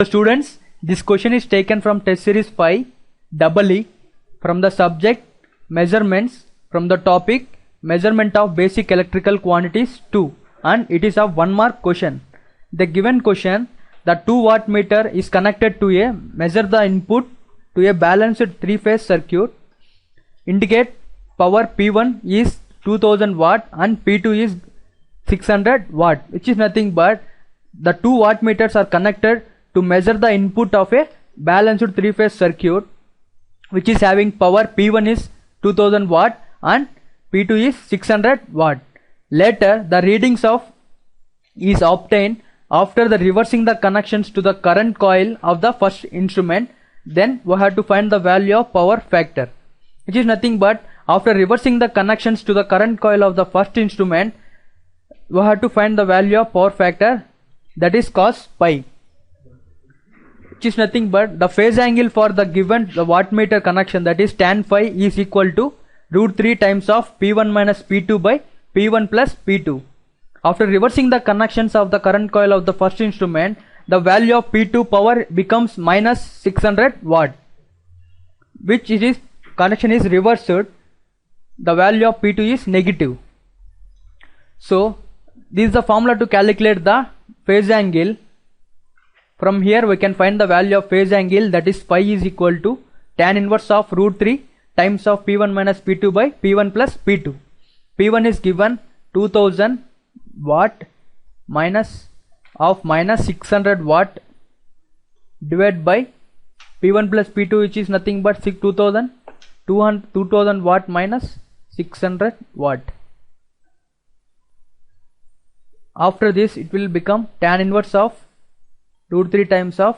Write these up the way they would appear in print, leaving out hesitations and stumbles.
So students, this question is taken from test series 5 EE from the subject measurements from the topic measurement of basic electrical quantities 2, and it is a 1 mark question. The given question, the 2 watt meter is connected to a measure the input to a balanced 3-phase circuit. Indicate power P1 is 2000 watt and P2 is 600 watt, which is nothing but the 2 watt meters are connected to measure the input of a balanced 3-phase circuit, which is having power P1 is 2000 watt and P2 is 600 watt. Later the readings of is obtained after the reversing the connections to the current coil of the first instrument. Then we have to find the value of power factor, which is nothing but after reversing the connections to the current coil of the first instrument, we have to find the value of power factor, that is cos pi, which is nothing but the phase angle for the given the wattmeter connection, that is tan phi is equal to √3 times of P1 minus P2 by P1 plus P2. After reversing the connections of the current coil of the first instrument, the value of P2 power becomes minus 600 watt, which it is connection is reversed, the value of P2 is negative. So this is the formula to calculate the phase angle. From here we can find the value of phase angle, that is phi is equal to tan inverse of √3 times of P1 minus P2 by P1 plus P2. P1 is given 2000 watt minus 600 watt divided by P1 plus P2, which is nothing but 2000 watt minus 600 watt. After this it will become tan inverse of √3 times of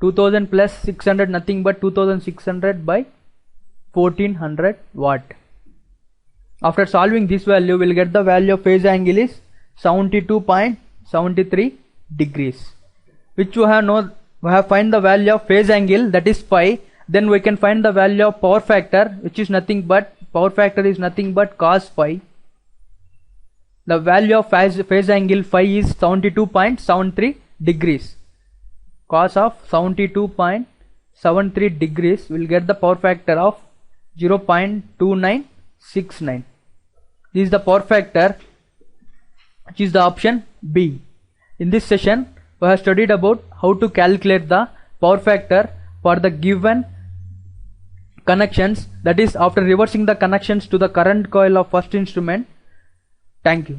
2000 plus 600, nothing but 2600 by 1400 watt. After solving this value, we will get the value of phase angle is 72.73 degrees, which we have find the value of phase angle, that is phi. Then we can find the value of power factor, which is nothing but power factor is nothing but cos phi. The value of phase angle phi is 72.73 degrees. Cos of 72.73 degrees will get the power factor of 0.2969. This is the power factor, which is the option B. In this session we have studied about how to calculate the power factor for the given connections, that is after reversing the connections to the current coil of first instrument. Thank you.